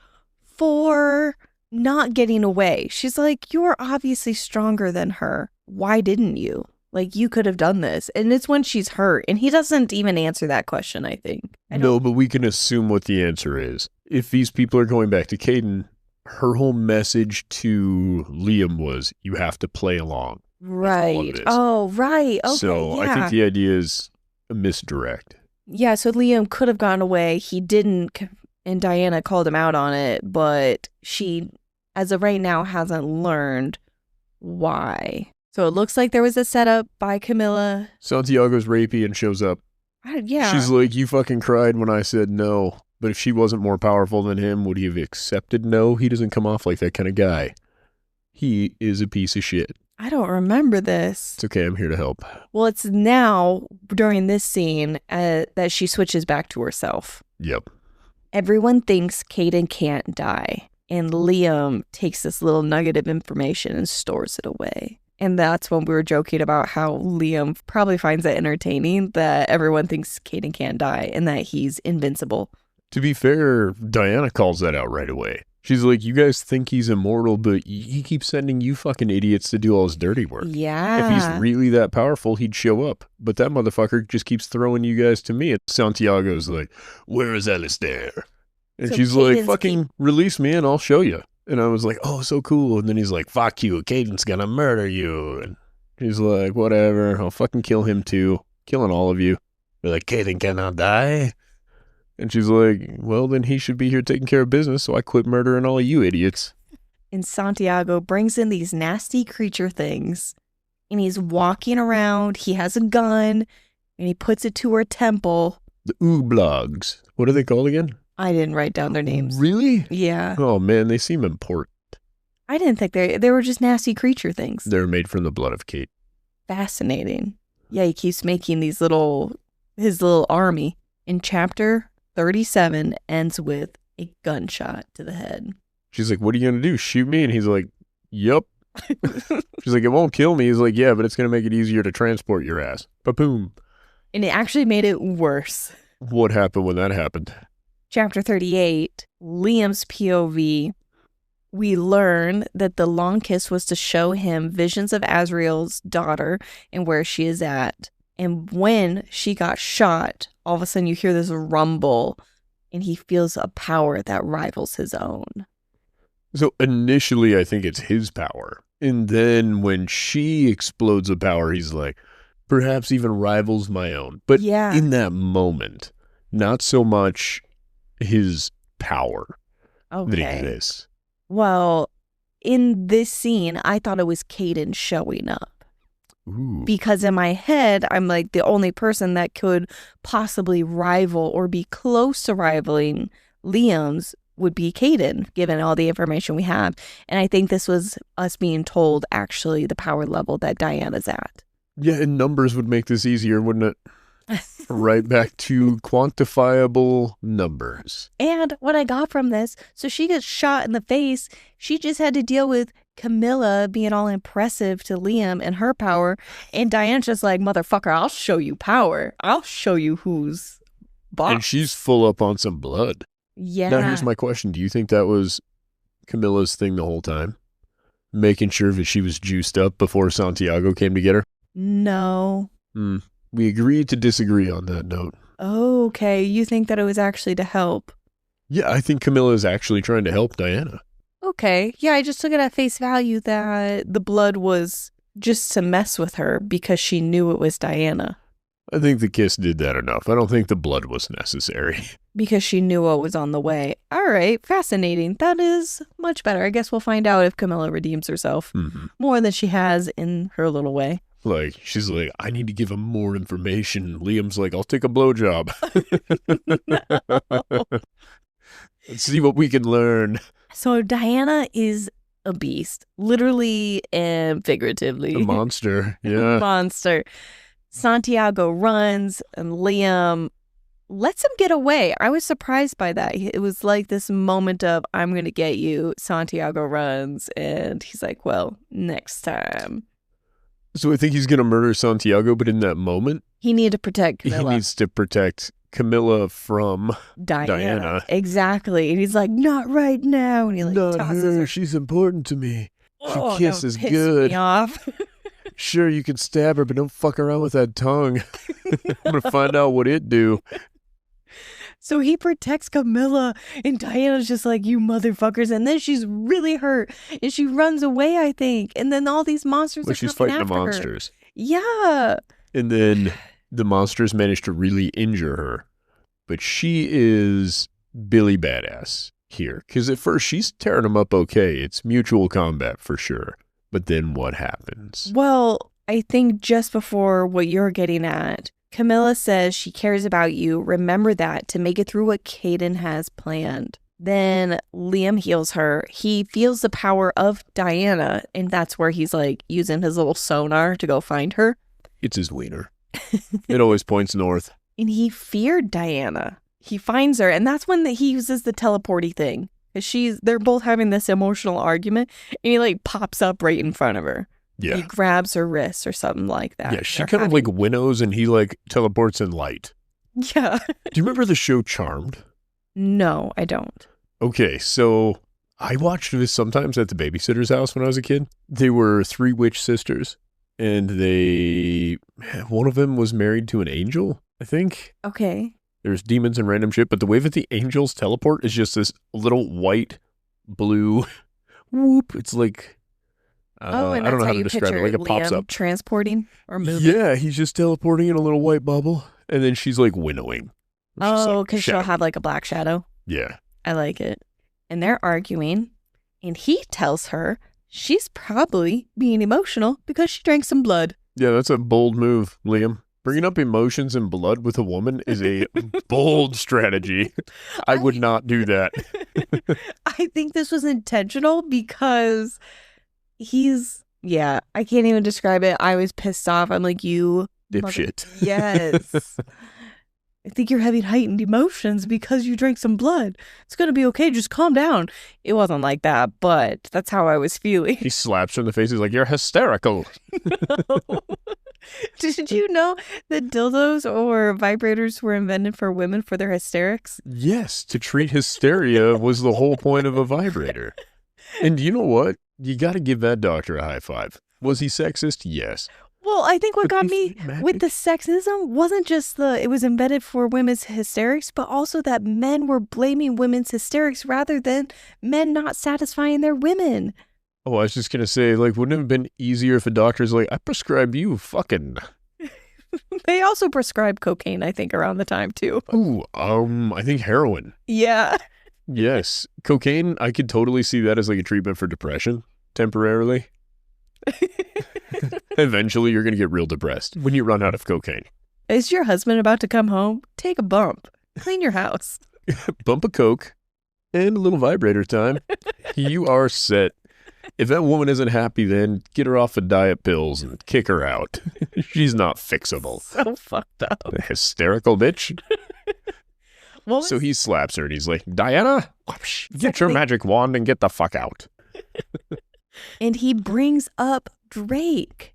for not getting away. She's like, you're obviously stronger than her. Why didn't you? Like, you could have done this. And it's when she's hurt. And he doesn't even answer that question, I think. No, but we can assume what the answer is. If these people are going back to Kaden, her whole message to Liam was, you have to play along. Right. Oh, right. Okay, so I think the idea is a misdirect. Yeah, so Liam could have gone away. He didn't, and Diana called him out on it, but she, as of right now, hasn't learned why. So it looks like there was a setup by Camilla. Santiago's rapey and shows up. Yeah. She's like, you fucking cried when I said no. But if she wasn't more powerful than him, would he have accepted no? He doesn't come off like that kind of guy. He is a piece of shit. I don't remember this. It's okay, I'm here to help. Well, it's now, during this scene, that she switches back to herself. Yep. Everyone thinks Kaden can't die. And Liam takes this little nugget of information and stores it away. And that's when we were joking about how Liam probably finds it entertaining that everyone thinks Kaden can't die and that he's invincible. To be fair, Diana calls that out right away. She's like, you guys think he's immortal, but he keeps sending you fucking idiots to do all his dirty work. Yeah. If he's really that powerful, he'd show up. But that motherfucker just keeps throwing you guys to me. And Santiago's like, where is Alistair? And so she's like, fucking release me and I'll show you. And I was like, oh, so cool. And then he's like, fuck you, Caden's gonna murder you. And he's like, whatever, I'll fucking kill him too. Killing all of you. They're like, Kaden cannot die. And she's like, well, then he should be here taking care of business, so I quit murdering all of you idiots. And Santiago brings in these nasty creature things. And he's walking around, he has a gun, and he puts it to her temple. The Ooblogs. What are they called again? I didn't write down their names. Really? Yeah. Oh, man, they seem important. I didn't think they were just nasty creature things. They're made from the blood of Kate. Fascinating. Yeah, he keeps making his little army. In chapter 37 ends with a gunshot to the head. She's like, what are you going to do? Shoot me? And he's like, yup. She's like, it won't kill me. He's like, yeah, but it's going to make it easier to transport your ass. Ba-boom. And it actually made it worse. What happened when that happened? Chapter 38, Liam's POV. We learn that the long kiss was to show him visions of Azrael's daughter and where she is at. And when she got shot, all of a sudden you hear this rumble and he feels a power that rivals his own. So initially, I think it's his power. And then when she explodes a power, he's like, perhaps even rivals my own. But in that moment, not so much his power that exists. Well, in this scene, I thought it was Kaden showing up. Ooh. Because in my head, I'm like, the only person that could possibly rival or be close to rivaling Liam's would be Kaden, given all the information we have. And I think this was us being told actually the power level that Diana's at. Yeah, and numbers would make this easier, wouldn't it? Right back to quantifiable numbers. And what I got from this, so she gets shot in the face. She just had to deal with Camilla being all impressive to Liam and her power. And Diane's just like, motherfucker, I'll show you power. I'll show you who's boss. And she's full up on some blood. Yeah. Now, here's my question. Do you think that was Camilla's thing the whole time? Making sure that she was juiced up before Santiago came to get her? No. We agreed to disagree on that note. Okay. You think that it was actually to help? Yeah, I think Camilla is actually trying to help Diana. Okay. Yeah, I just took it at face value that the blood was just to mess with her because she knew it was Diana. I think the kiss did that enough. I don't think the blood was necessary. Because she knew what was on the way. All right, fascinating. That is much better. I guess we'll find out if Camilla redeems herself more than she has in her little way. Like, she's like, I need to give him more information. Liam's like, I'll take a blowjob. Let's see what we can learn. So Diana is a beast, literally and figuratively. A monster, yeah. Monster. Santiago runs and Liam lets him get away. I was surprised by that. It was like this moment of, I'm going to get you. Santiago runs and he's like, well, next time. So I think he's going to murder Santiago, but in that moment, he needed to protect Camilla. He needs to protect Camilla from Dianna. Exactly. And he's like, not right now. And he like not tosses her. She's important to me. Oh, she kisses good. Me off. Sure, you can stab her, but don't fuck around with that tongue. I'm going to find out what it do. So he protects Camilla, and Diana's just like, you motherfuckers. And then she's really hurt, and she runs away, I think. And then all these monsters are she's coming fighting after the monsters. Her. Yeah. And then the monsters manage to really injure her. But she is Billy Badass here. Because at first, she's tearing them up okay. It's mutual combat for sure. But then what happens? Well, I think just before what you're getting at, Camilla says she cares about you. Remember that to make it through what Kaden has planned. Then Liam heals her. He feels the power of Dianna, and that's where he's like using his little sonar to go find her. It's his wiener. It always points north. And he feared Dianna. He finds her, and that's when he uses the teleporty thing. They're both having this emotional argument, and he like pops up right in front of her. Yeah. He grabs her wrist or something like that. Yeah, she kind of like winnows and he like teleports in light. Yeah. Do you remember the show Charmed? No, I don't. Okay, so I watched this sometimes at the babysitter's house when I was a kid. They were 3 witch sisters, and one of them was married to an angel, I think. Okay. There's demons and random shit, but the way that the angels teleport is just this little white, blue whoop. It's like... and I don't know that's how to describe it. Like it pops Liam up. Transporting or moving. Yeah, he's just teleporting in a little white bubble, and then she's like winnowing. Oh, because she'll have like a black shadow. Yeah. I like it. And they're arguing, and he tells her she's probably being emotional because she drank some blood. Yeah, that's a bold move, Liam. Bringing up emotions and blood with a woman is a bold strategy. I would not do that. I think this was intentional because... I can't even describe it. I was pissed off. I'm like, you dipshit. Yes. I think you're having heightened emotions because you drank some blood. It's going to be okay. Just calm down. It wasn't like that, but that's how I was feeling. He slaps her in the face. He's like, you're hysterical. No. Did you know that dildos or vibrators were invented for women for their hysterics? Yes. To treat hysteria was the whole point of a vibrator. And you know what? You got to give that doctor a high five. Was he sexist? Yes. Well, I think what got me with the sexism wasn't just it was invented for women's hysterics, but also that men were blaming women's hysterics rather than men not satisfying their women. Oh, I was just going to say, like, wouldn't it have been easier if a doctor's like, I prescribe you fucking... They also prescribed cocaine, I think, around the time, too. Ooh, I think heroin. Yeah. Yes. Cocaine, I could totally see that as like a treatment for depression, temporarily. Eventually, you're going to get real depressed when you run out of cocaine. Is your husband about to come home? Take a bump. Clean your house. Bump a Coke and a little vibrator time. You are set. If that woman isn't happy, then get her off of diet pills and kick her out. She's not fixable. So fucked up. A hysterical bitch. So he slaps her and he's like, Dianna, get your magic wand and get the fuck out. And he brings up Drake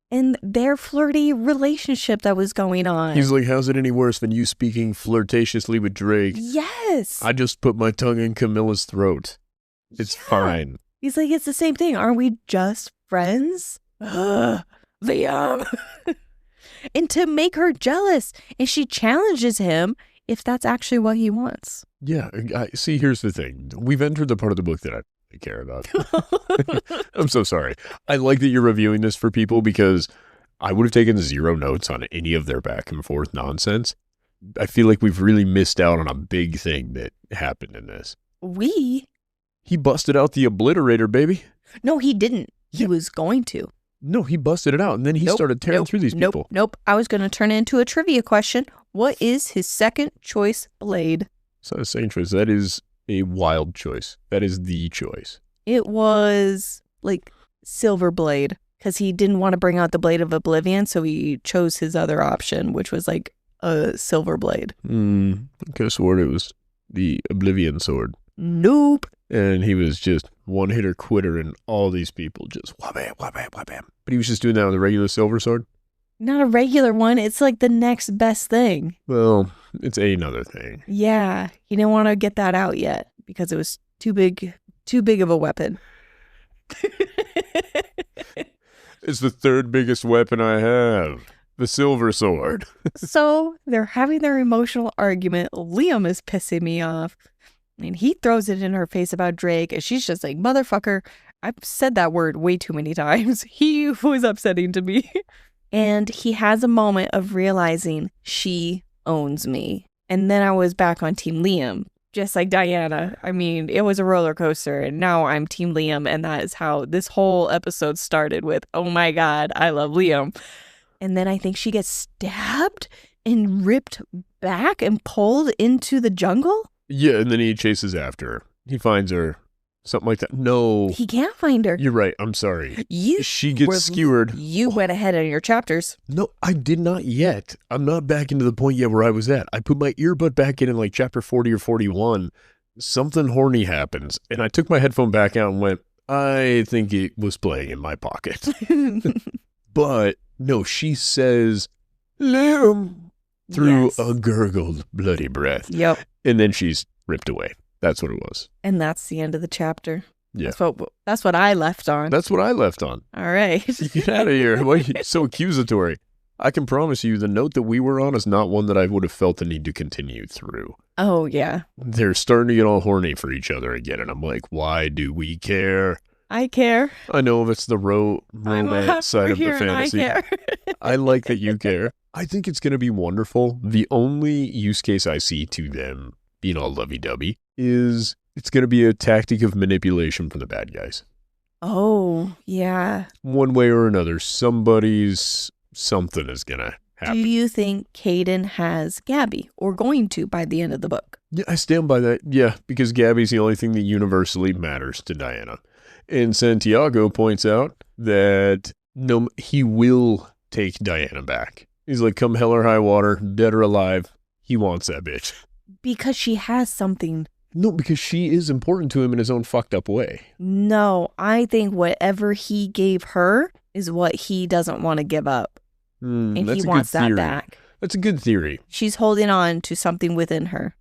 and their flirty relationship that was going on. He's like, how's it any worse than you speaking flirtatiously with Drake? Yes. I just put my tongue in Camilla's throat. It's fine. He's like, it's the same thing. Aren't we just friends? Liam. And to make her jealous. And she challenges him if that's actually what he wants. Yeah. See, here's the thing. We've entered the part of the book that I care about. I'm so sorry. I like that you're reviewing this for people because I would have taken 0 notes on any of their back and forth nonsense. I feel like we've really missed out on a big thing that happened in this. He busted out the obliterator, baby. No, he didn't. He was going to. No, he busted it out, and then he started tearing through these people. Nope. I was going to turn it into a trivia question. What is his second choice blade? It's not a second choice. That is a wild choice. That is the choice. It was like Silver Blade, because he didn't want to bring out the Blade of Oblivion, so he chose his other option, which was like a Silver Blade. I could have sworn it was the Oblivion sword. Nope. And he was just one-hitter quitter, and all these people just wham-bam, wham-bam, wham-bam. But he was just doing that with a regular silver sword? Not a regular one. It's like the next best thing. Well, it's another thing. Yeah. He didn't want to get that out yet because it was too big of a weapon. It's the third biggest weapon I have. The silver sword. So they're having their emotional argument. Liam is pissing me off. And he throws it in her face about Drake. And she's just like, motherfucker, I've said that word way too many times. He was upsetting to me. And he has a moment of realizing she owns me. And then I was back on Team Liam, just like Dianna. I mean, it was a roller coaster. And now I'm Team Liam. And that is how this whole episode started with, oh my God, I love Liam. And then I think she gets stabbed and ripped back and pulled into the jungle. Yeah, and then he chases after her. He finds her. Something like that. No. He can't find her. You're right. I'm sorry. She gets skewered. You went ahead in your chapters. No, I did not yet. I'm not back into the point yet where I was at. I put my earbud back in like chapter 40 or 41. Something horny happens. And I took my headphone back out and went, I think it was playing in my pocket. But no, she says, Liam, through a gurgled bloody breath. Yep. And then she's ripped away. That's what it was. And that's the end of the chapter. Yeah. That's what I left on. That's what I left on. All right. Get out of here. Why are you so accusatory? I can promise you the note that we were on is not one that I would have felt the need to continue through. Oh, yeah. They're starting to get all horny for each other again. And I'm like, why do we care? I care. I know it's the romance side of the fantasy. I care. I like that you care. I think it's going to be wonderful. The only use case I see to them being all lovey-dovey is it's going to be a tactic of manipulation from the bad guys. Oh, yeah. One way or another, something is going to happen. Do you think Kaden has Gabby or going to by the end of the book? Yeah, I stand by that. Yeah, because Gabby's the only thing that universally matters to Dianna. And Santiago points out that no, he will take Dianna back. He's like, come hell or high water, dead or alive, he wants that bitch. Because she has something. No, because she is important to him in his own fucked up way. No, I think whatever he gave her is what he doesn't want to give up. And he wants that back. That's a good theory. She's holding on to something within her.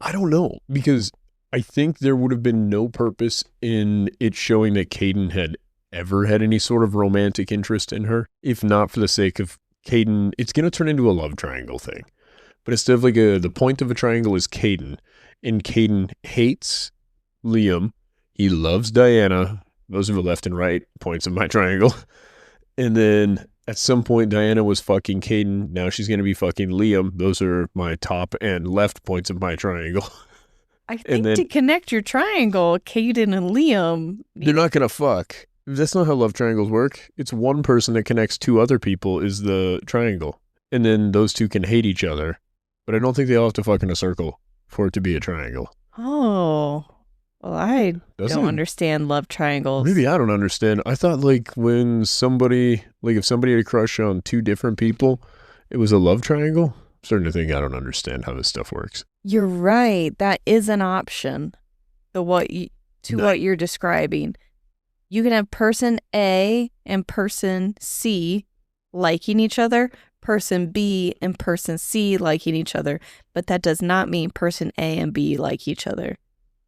I don't know, because I think there would have been no purpose in it showing that Kaden had ever had any sort of romantic interest in her, if not for the sake of Kaden. It's going to turn into a love triangle thing. But instead of like the point of a triangle is Kaden, and Kaden hates Liam. He loves Dianna. Those are the left and right points of my triangle. And then at some point, Dianna was fucking Kaden. Now she's going to be fucking Liam. Those are my top and left points of my triangle. I think to connect your triangle, Kaden and Liam... They're not going to fuck. That's not how love triangles work. It's one person that connects two other people is the triangle. And then those two can hate each other. But I don't think they all have to fuck in a circle for it to be a triangle. Oh. Well, I don't understand love triangles. Maybe I don't understand. I thought like when somebody, like if somebody had a crush on two different people, it was a love triangle. I'm starting to think I don't understand how this stuff works. You're right. That is an option. What you're describing. You can have person A and person C liking each other, person B and person C liking each other, but that does not mean person A and B like each other.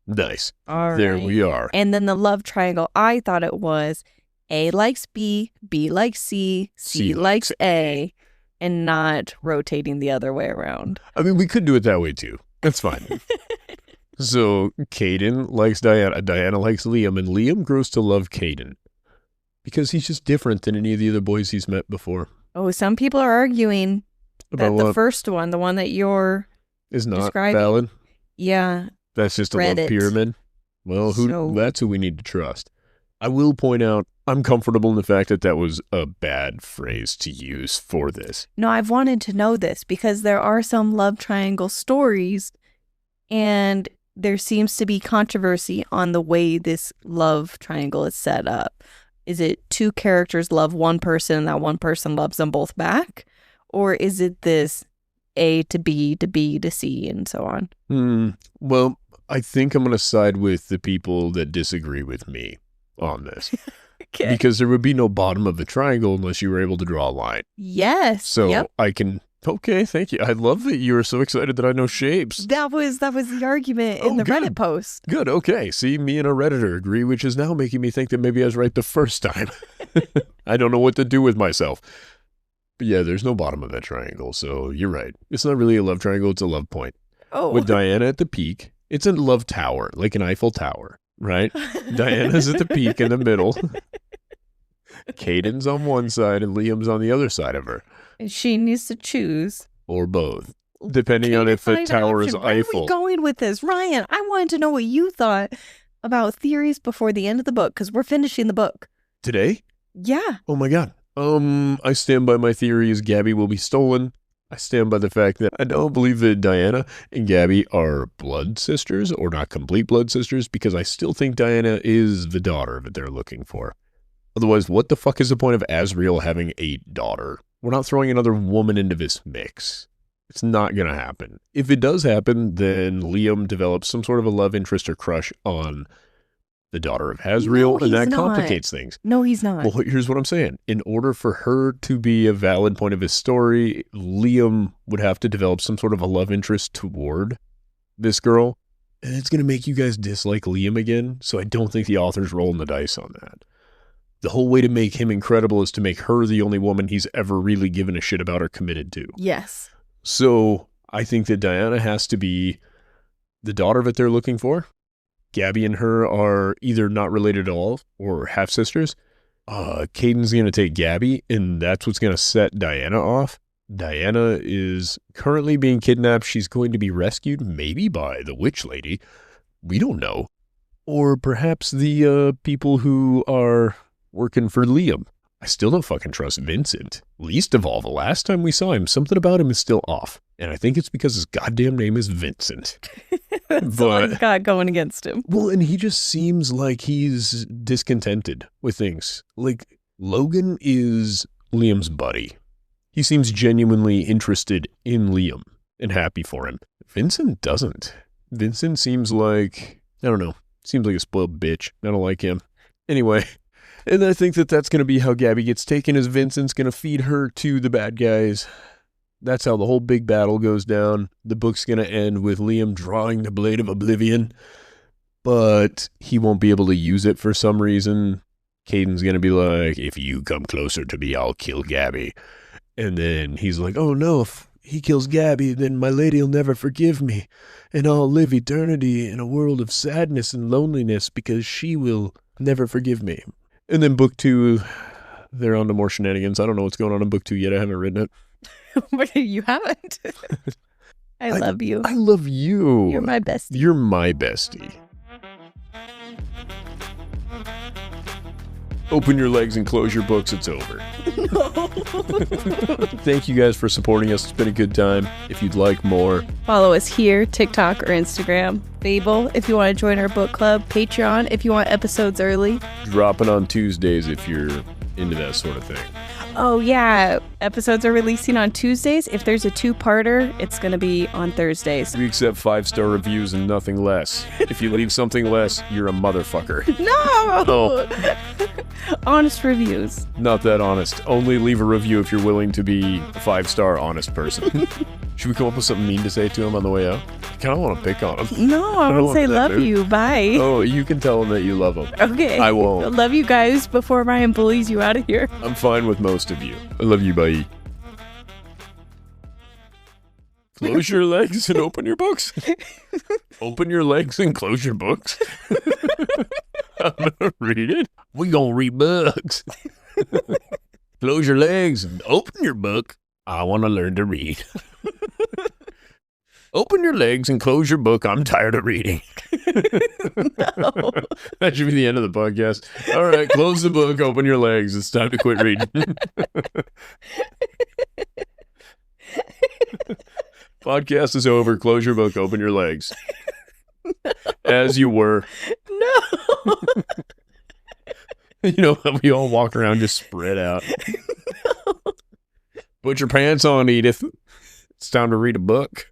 Nice. All there right. we are. And then the love triangle, I thought it was A likes B, B likes C, C likes A, and not rotating the other way around. I mean, we could do it that way too. That's fine. So Kaden likes Dianna, Dianna likes Liam, and Liam grows to love Kaden because he's just different than any of the other boys he's met before. Oh, some people are arguing about that the first one, the one that you're is not describing, valid. Yeah. That's just a love pyramid. Well, that's who we need to trust. I will point out, I'm comfortable in the fact that that was a bad phrase to use for this. No, I've wanted to know this because there are some love triangle stories, and there seems to be controversy on the way this love triangle is set up. Is it two characters love one person and that one person loves them both back? Or is it this A to B to B to C and so on? Well, I think I'm going to side with the people that disagree with me on this. Okay. Because there would be no bottom of the triangle unless you were able to draw a line. Yes. So I can... Okay, thank you. I love that you were so excited that I know shapes. That was the argument in the good. Reddit post. Good, okay. See, me and a Redditor agree, which is now making me think that maybe I was right the first time. I don't know what to do with myself. But yeah, there's no bottom of that triangle, so you're right. It's not really a love triangle, it's a love point. Oh. With Dianna at the peak, it's a love tower, like an Eiffel Tower, right? Diana's at the peak in the middle. Kaden's on one side and Liam's on the other side of her. And she needs to choose. Or both, depending on if the tower is Eiffel. Where are we going with this? Ryan, I wanted to know what you thought about theories before the end of the book, because we're finishing the book. Today? Yeah. Oh my god. I stand by my theories Gabby will be stolen. I stand by the fact that I don't believe that Dianna and Gabby are blood sisters, or not complete blood sisters, because I still think Dianna is the daughter that they're looking for. Otherwise, what the fuck is the point of Azrael having a daughter? We're not throwing another woman into this mix. It's not going to happen. If it does happen, then Liam develops some sort of a love interest or crush on the daughter of Azrael, and that complicates things. No, he's not. Well, here's what I'm saying. In order for her to be a valid point of his story, Liam would have to develop some sort of a love interest toward this girl, and it's going to make you guys dislike Liam again, so I don't think the author's rolling the dice on that. The whole way to make him incredible is to make her the only woman he's ever really given a shit about or committed to. Yes. So I think that Dianna has to be the daughter that they're looking for. Gabby and her are either not related at all or half-sisters. Kaden's going to take Gabby, and that's what's going to set Dianna off. Dianna is currently being kidnapped. She's going to be rescued, maybe by the witch lady. We don't know. Or perhaps the people who are working for Liam. I still don't fucking trust Vincent. Least of all, the last time we saw him, something about him is still off. And I think it's because his goddamn name is Vincent. That's all he's got going against him. Well, and he just seems like he's discontented with things. Like, Logan is Liam's buddy. He seems genuinely interested in Liam and happy for him. Vincent doesn't. Vincent seems like, I don't know, seems like a spoiled bitch. I don't like him. Anyway, and I think that that's going to be how Gabby gets taken, is Vincent's going to feed her to the bad guys. That's how the whole big battle goes down. The book's going to end with Liam drawing the Blade of Oblivion, but he won't be able to use it for some reason. Kaden's going to be like, if you come closer to me, I'll kill Gabby. And then he's like, oh no, if he kills Gabby, then my lady'll never forgive me, and I'll live eternity in a world of sadness and loneliness because she will never forgive me. And then book 2, they're on to more shenanigans. I don't know what's going on in book 2 yet. I haven't written it. You haven't? I love you. I love you. You're my bestie. You're my bestie. Open your legs and close your books. It's over. No. Thank you guys for supporting us. It's been a good time. If you'd like more, follow us here, TikTok or Instagram. Fable, if you want to join our book club. Patreon, if you want episodes early. Dropping on Tuesdays if you're into that sort of thing. Oh, yeah. Episodes are releasing on Tuesdays. If there's a 2-parter, it's going to be on Thursdays. We accept 5-star reviews and nothing less. If you leave something less, you're a motherfucker. No! Oh. Honest reviews. Not that honest. Only leave a review if you're willing to be a 5-star honest person. Should we come up with something mean to say to him on the way out? I kind of want to pick on him. No, I won't say love you. Bye. Oh, you can tell him that you love him. Okay. I won't. Love you guys before Ryan bullies you out of here. I'm fine with most of you. I love you, bye. Close your legs and open your books. Open your legs and close your books. I'm gonna read it. We gonna read books. Close your legs and open your book. I want to learn to read. Open your legs and close your book. I'm tired of reading. No. That should be the end of the podcast. All right, close the book, open your legs. It's time to quit reading. Podcast is over. Close your book, open your legs. No. As you were. No. You know, we all walk around just spread out. No. Put your pants on, Edith. It's time to read a book.